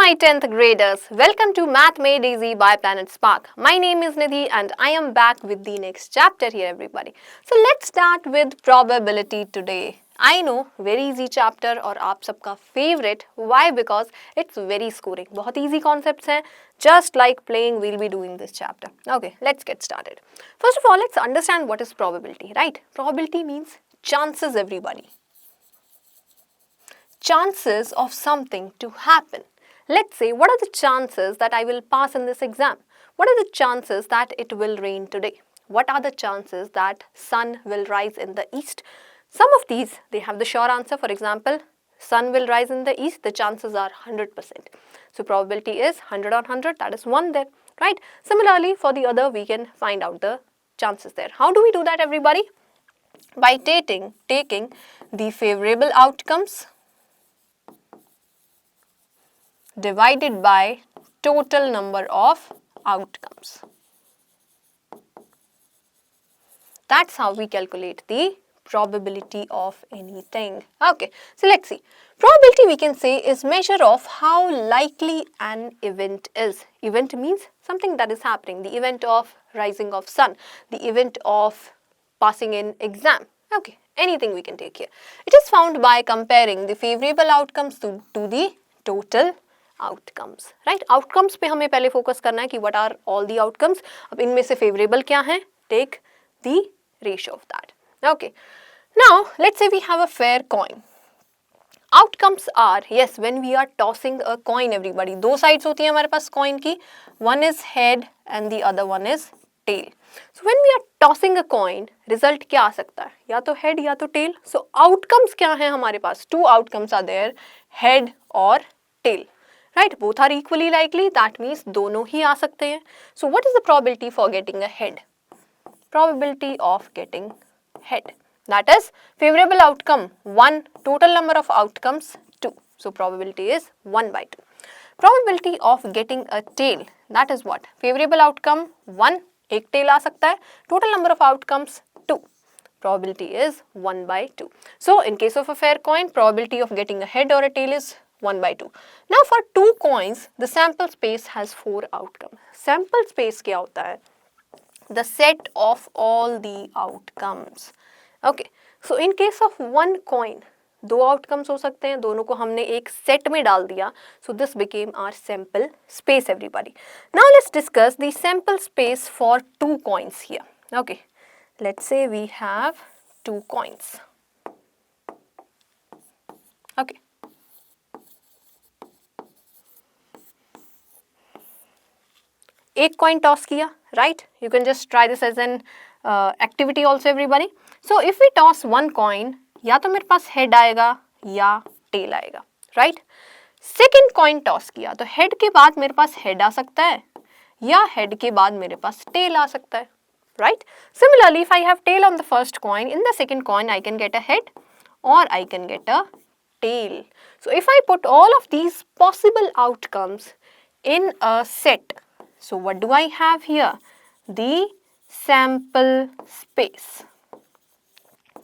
my 10th graders, welcome to Math Made Easy by Planet Spark. My name is Nidhi and I am back with the next chapter here everybody. So let's start with probability today. I know, very easy chapter और आप सबका favorite. Why? Because it's very scoring. बहुत easy concepts हैं. Just like playing, we'll be doing this chapter. Okay, let's get started. First of all, let's understand what is probability, right? Probability means chances everybody. Chances of something to happen. Let's say, what are the chances that I will pass in this exam? What are the chances that it will rain today? What are the chances that sun will rise in the east? Some of these, they have the sure answer. For example, sun will rise in the east, the chances are 100%. So probability is 100 on 100, that is 1 there, right? Similarly, for the other, we can find out the chances there. How do we do that, everybody? By taking the favorable outcomes divided by total number of outcomes. That's how we calculate the probability of anything. Okay, so let's see. Probability, we can say, is measure of how likely an event is. Event means something that is happening. The event of rising of sun, the event of passing in exam. Okay, anything we can take here. It is found by comparing the favorable outcomes to the total outcomes, right? Outcomes पे हमें पहले focus करना है कि what are all the outcomes. अब इनमें से favorable क्या है? Take the ratio of that. Okay. Now let's say we have a fair coin. Outcomes are, yes, when we are tossing a coin, everybody. दो sides होती हैं हमारे पास coin की. One is head and the other one is tail. So when we are tossing a coin, result क्या आ सकता है? या तो head या तो tail. So outcomes क्या हैं हमारे पास? Two outcomes are there, head और tail. Right, both are equally likely. That means दोनों ही आ सकते हैं. So what is the probability for getting a head? Probability of getting head. That is favorable outcome 1, total number of outcomes 2. So probability is 1 by 2. Probability of getting a tail. That is what? Favorable outcome 1, एक tail आ सकता है. Total number of outcomes 2. Probability is 1 by 2. So in case of a fair coin, probability of getting a head or a tail is 1 by 2. Now for two coins, the sample space has 4 outcomes. Sample space क्या होता है? The set of all the outcomes. Okay. So in case of one coin, दो outcomes हो सकते हैं, दोनों को हमने एक set में डाल दिया. So this became our sample space, everybody. Now let's discuss the sample space for two coins here. Okay. Let's say we have two coins. Okay. एक coin toss किया, right? You can just try this as an activity also, everybody. So if we toss one coin, या तो मेरे पास head आएगा या tail आएगा, right? Second coin toss किया तो head के बाद मेरे पास head आ सकता है या head के बाद मेरे पास tail आ सकता है, right? Similarly, if I have tail on the first coin, in the second coin I can get a head or I can get a tail. So if I put all of these possible outcomes in a set, so what do I have here? The sample space.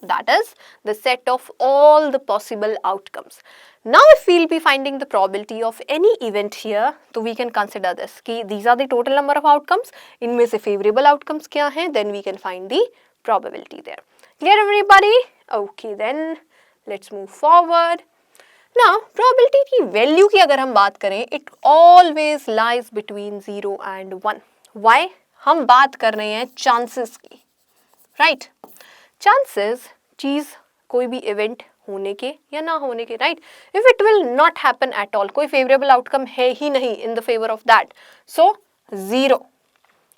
That is the set of all the possible outcomes. Now if we'll be finding the probability of any event here, so we can consider this. कि these are the total number of outcomes. इनमें से favorable outcomes क्या हैं? Then we can find the probability there. Clear everybody? Okay, then let's move forward. Now, probability की value की अगर हम बात करें, it always lies between 0 and 1. Why? हम बात कर रहे हैं chances की, right? Chances चीज़ कोई भी event होने के या ना होने के, right? If it will not happen at all, कोई favorable outcome है ही नहीं in the favor of that, so 0.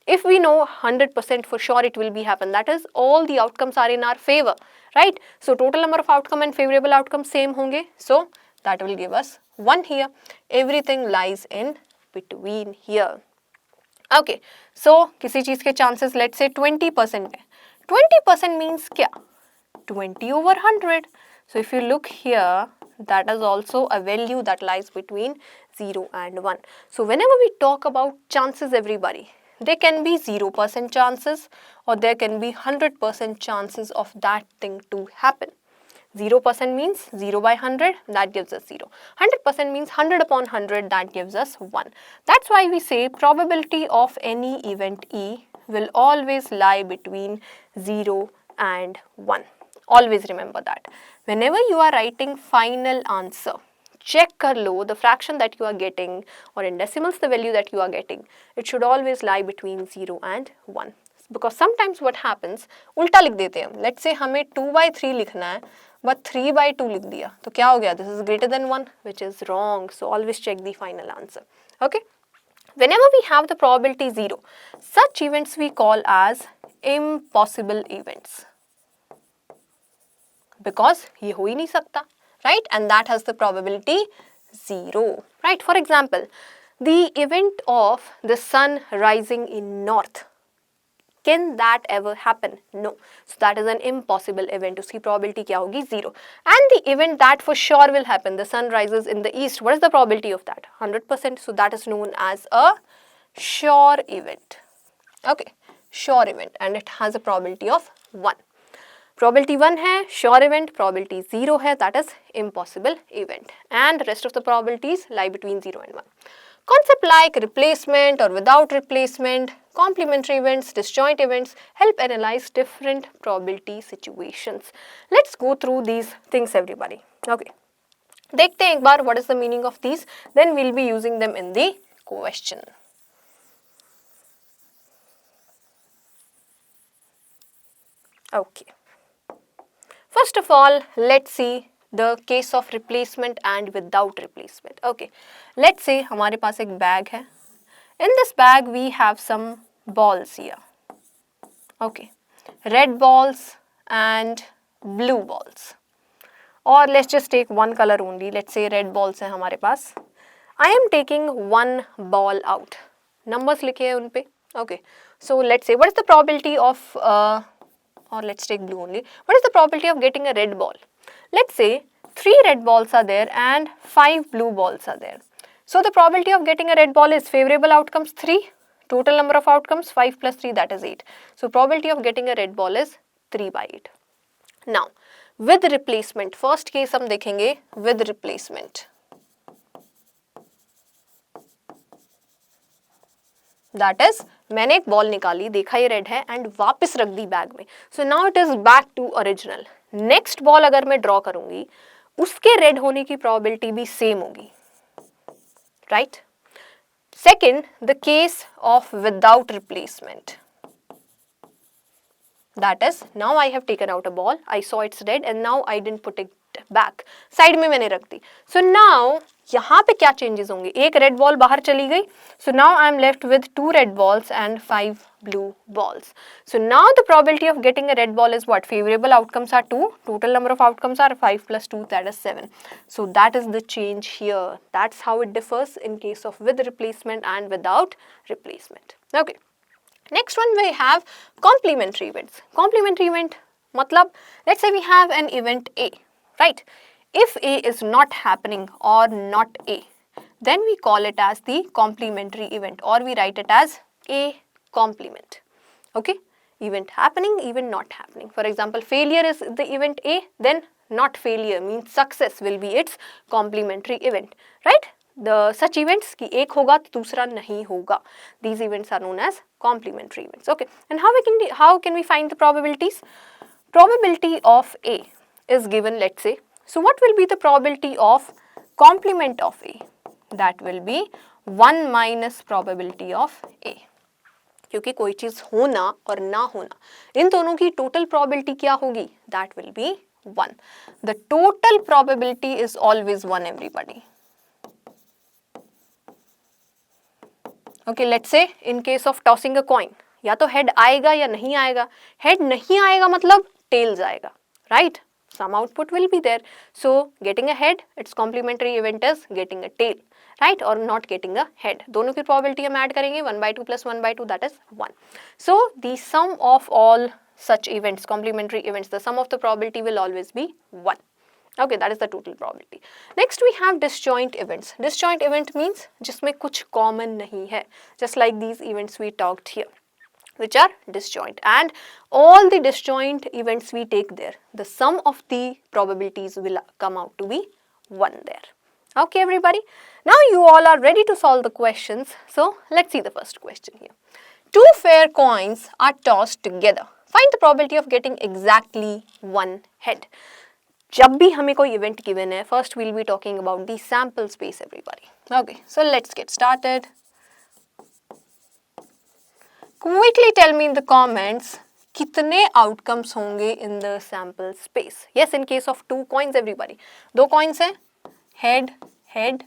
If we know 100% for sure it will be happen, that is all the outcomes are in our favor, right? So total number of outcome and favorable outcome same होंगे, so that will give us 1 here. Everything lies in between here. Okay, so किसी चीज़ के chances let's say 20% है. 20% means क्या? 20 over 100. So if you look here, that is also a value that lies between 0 and 1. So whenever we talk about chances, everybody, there can be 0% chances or there can be 100% chances of that thing to happen. 0% means 0 by 100, that gives us 0. 100% means 100 upon 100, that gives us 1. That's why we say probability of any event E will always lie between 0 and 1. Always remember that. Whenever you are writing final answer, check kar lo the fraction that you are getting, or in decimals the value that you are getting, it should always lie between 0 and 1. Because sometimes what happens, उल्टा लिख देते हैं हम. Let's say हमें 2/3 लिखना है, but 3/2 लिख दिया, तो क्या हो गया? This is greater than 1, which is wrong. So always check the final answer. Okay. Whenever we have the probability 0, such events we call as impossible events. Because ये हो ही नहीं सकता, right? And that has the probability 0, right? For example, the event of the sun rising in north. Can that ever happen? No. So that is an impossible event. उसकी probability क्या होगी? 0. And the event that for sure will happen, the sun rises in the east. What is the probability of that? 100%. So that is known as a sure event. Okay, sure event, and it has a probability of 1. Probability 1 है sure event, probability 0 है, that is impossible event, and rest of the probabilities lie between 0 and 1. Concept like replacement or without replacement, complementary events, disjoint events help analyze different probability situations. Let's go through these things, everybody. Okay. देखते हैं एक बार what is the meaning of these, then we'll be using them in the question. Okay. First of all, let's see the case of replacement and without replacement. Okay, let's say हमारे पास एक bag है. In this bag we have some balls here. Okay, red balls and blue balls. Or let's just take one color only. Let's say red balls हैं हमारे पास. I am taking one ball out. Numbers लिखे हैं उन पे. Okay, so let's say what is the probability of or let's take blue only. What is the probability of getting a red ball? Let's say 3 red balls are there and 5 blue balls are there. So the probability of getting a red ball is favorable outcomes 3. Total number of outcomes 5 plus 3, that is 8. So probability of getting a red ball is 3/8. Now with replacement, first case हम देखेंगे with replacement. That is, मैंने एक ball निकाली, देखा ये red है and वापस रख दी बैग में. So now it is back to original. Next ball अगर मैं ड्रॉ करूंगी, उसके रेड होने की प्रोबेबिलिटी भी सेम होगी, right? Second, the case of without replacement. That is, now I have taken out a ball, I saw it's red and now I didn't put it back. Side में मैंने रख दी. So now यहाँ पे क्या changes होंगे? एक red ball बाहर चली गई. So now I am left with 2 red balls and 5 blue balls. So now the probability of getting a red ball is what? Favorable outcomes are 2. Total number of outcomes are 5 plus 2, that is 7. So that is the change here. That's how it differs in case of with replacement and without replacement. Okay. Next one we have complementary events. Complementary event matlab, let's say we have an event A, right? If A is not happening or not A, then we call it as the complementary event, or we write it as A complement. Okay, event happening, event not happening. For example, failure is the event A, then not failure means success will be its complementary event, right? The such events कि एक होगा तो दूसरा नहीं होगा. These events are known as complementary events. Okay, and how can we find the probabilities? Probability of A is given, let's say. So what will be the probability of complement of A? That will be 1 minus probability of A. क्योंकि कोई चीज होना और ना होना, इन दोनों की total probability क्या होगी? That will be 1. The total probability is always 1, everybody. Okay, let's say in case of tossing a coin, या तो head आएगा या नहीं आएगा. Head नहीं आएगा मतलब tail जाएगा, right? Some output will be there. So getting a head, its complementary event is getting a tail, right? Or not getting a head. दोनों की probability हम add करेंगे, 1/2 plus 1/2, that is 1. So the sum of all such events, complementary events, the sum of the probability will always be 1. Okay, that is the total probability. Next we have disjoint events. Disjoint event means जिसमें कुछ common नहीं है, just like these events we talked here. which are disjoint, and all the disjoint events we take there, the sum of the probabilities will come out to be 1 there. Okay, everybody. Now you all are ready to solve the questions. So let's see the first question here. Two fair coins are tossed together. Find the probability of getting exactly one head. जब भी हमें कोई event given है, first we'll be talking about the sample space, everybody. Okay, so let's get started. Quickly tell me in the comments कितने outcomes होंगे in the sample space. Yes, in case of two coins, everybody. दो coins हैं, head, head,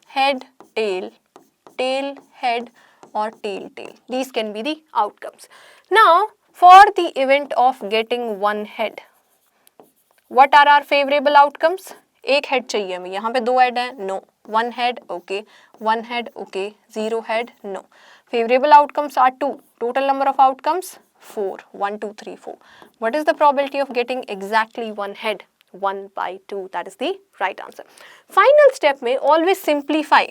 head, tail, tail, head, or tail, tail. These can be the outcomes. Now, for the event of getting one head, what are our favorable outcomes? एक head चाहिए हमें. यहाँ पे दो head हैं, no. One head, okay. One head, okay. Zero head, no. Favorable outcomes are 2. Total number of outcomes, 4. 1, 2, 3, 4. What is the probability of getting exactly one head? 1 by 2. That is the right answer. Final step में always simplify.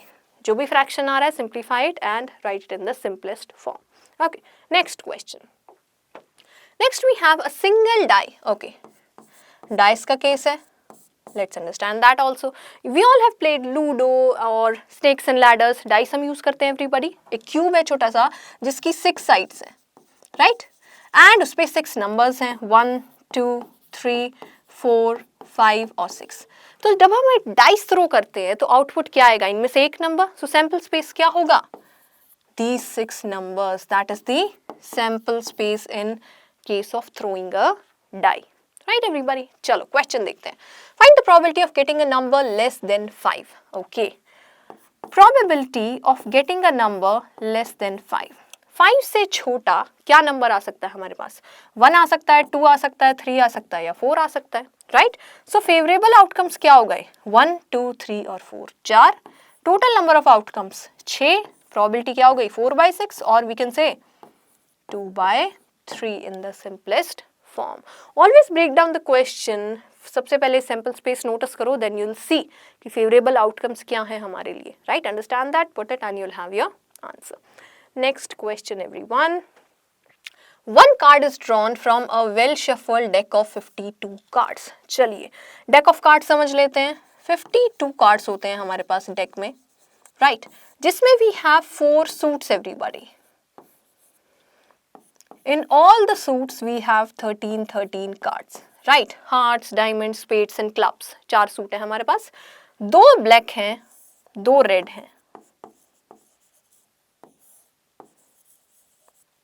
जो भी fraction आ रहा है, simplify it and write it in the simplest form. Okay. Next question. Next we have a single die. Okay. Dice का case है. Let's understand that also. We all have played Ludo or Snakes and Ladders. Dice हम use करते हैं everybody. एक cube है छोटा सा जिसकी 6 sides हैं, right? And उस पे 6 numbers हैं, 1, 2, 3, 4, 5 और 6. तो जब हम एक dice throw करते हैं तो output क्या आएगा? इनमें से एक number. So sample space क्या होगा? These 6 numbers. That is the sample space in case of throwing a die. Right, everybody? चलो question देखते हैं. Find the probability of getting a number less than 5. Okay. Probability of getting a number less than 5. 5 से छोटा क्या number आ सकता है हमारे पास? 1 आ सकता है, 2 आ सकता है, 3 आ सकता है या 4 आ सकता है. Right? So favorable outcomes क्या हो गए? 1, 2, 3 और 4. 4. Total number of outcomes 6. Probability क्या हो गई? 4 by 6 or we can say 2 by 3 in the simplest form. Always break down the question. सबसे पहले sample space notice करो, then you'll see कि favorable outcomes क्या हैं हमारे लिए. Right? Understand that, put it and you'll have your answer. Next question, everyone. One card is drawn from a well shuffled deck of 52 cards. चलिए deck of cards समझ लेते हैं. 52 cards होते हैं हमारे पास deck में, right? जिसमें we have 4 suits, everybody. In all the suits we have 13 cards, right? Hearts, diamonds, spades and clubs. 4 suit हैं हमारे पास. 2 black हैं, 2 red हैं.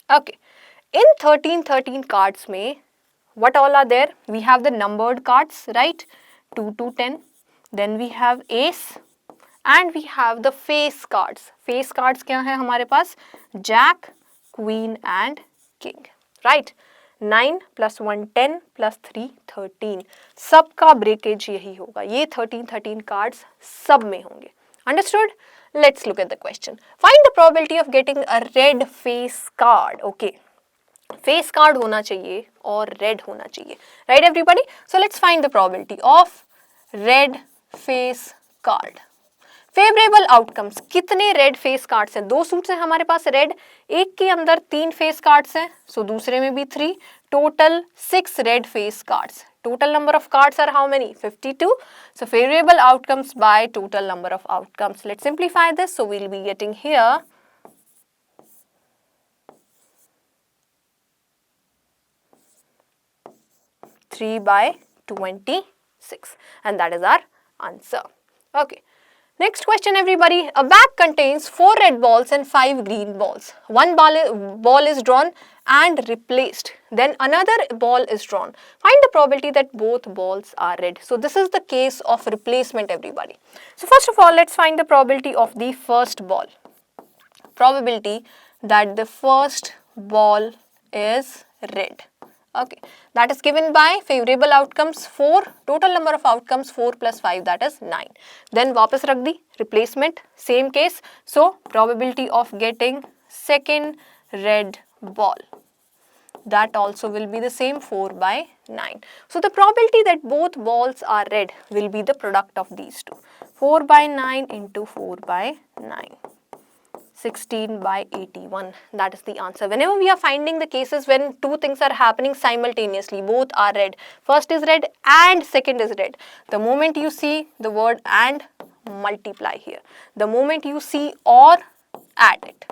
Okay. In 13 cards में what all are there? We have the numbered cards, right? 2 to 10. Then we have ace and we have the face cards. Face cards क्या हैं हमारे पास? Jack, queen and king, right? 9 plus 1 10 plus 3 13. सबका breakage यही होगा. ये 13 cards सब में होंगे. Understood? Let's look at the question. Find the probability of getting a red face card. Okay. Face card होना चाहिए और red होना चाहिए. Right, everybody? So let's find the probability of red face card. Favourable outcomes. कितने red face cards हैं? 2 suits हैं हमारे पास red. एक के अंदर 3 फेस कार्ड्स हैं, सो दूसरे में भी 3. Total 6 red face cards. Total number of cards are how many? 52. So favorable outcomes by total number of outcomes. Let's simplify this. So we'll be getting here 3 by 26, and that is our answer. Okay. Next question, everybody. A bag contains 4 red balls and 5 green balls. One ball is drawn and replaced. Then another ball is drawn. Find the probability that both balls are red. So this is the case of replacement, everybody. So first of all, let's find the probability of the first ball. Probability that the first ball is red. Okay, that is given by favorable outcomes 4. Total number of outcomes 4 plus 5, that is 9. Then वापस रख दी, replacement, same case. So probability of getting second red ball, that also will be the same, 4 by 9. So the probability that both balls are red will be the product of these two. 4 by 9 into 4 by 9. 16/81. That is the answer. Whenever we are finding the cases when two things are happening simultaneously, both are red. First is red and second is red. The moment you see the word and, multiply here. The moment you see or, add it.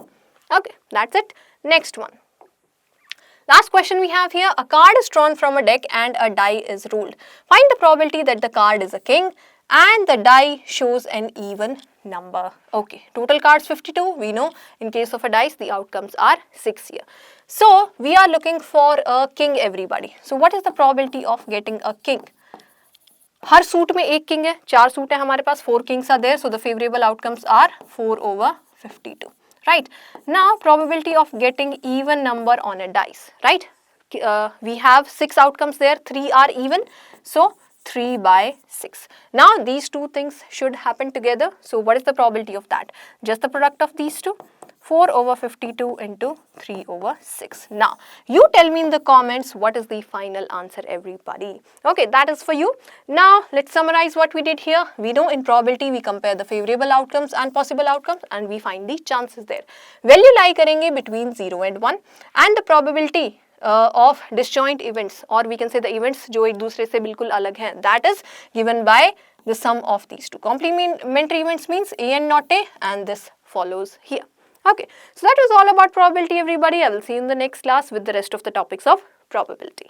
Okay, that's it. Next one. Last question we have here. A card is drawn from a deck and a die is rolled. Find the probability that the card is a king and the die shows an even number. Okay, total cards 52. We know in case of a dice the outcomes are 6 here. So we are looking for a king, everybody. So what is the probability of getting a king? Her suit में एक king है, 4 suit है हमारे पास, 4 kings are there, so the favorable outcomes are 4/52. Right, now probability of getting even number on a dice, right? We have 6 outcomes there, 3 are even, so 3/6. Now these two things should happen together. So what is the probability of that? Just the product of these two, 4/52 into 3/6. Now you tell me in the comments what is the final answer, everybody. Okay, that is for you. Now let's summarize what we did here. We know in probability we compare the favorable outcomes and possible outcomes and we find the chances there. Value lie karenge between 0 and 1 and the probability of disjoint events, or we can say the events जो एक दूसरे से बिल्कुल अलग हैं, that is given by the sum of these two. Complementary events means A and not A, and this follows here. Okay, so that was all about probability, everybody. I will see you in the next class with the rest of the topics of probability.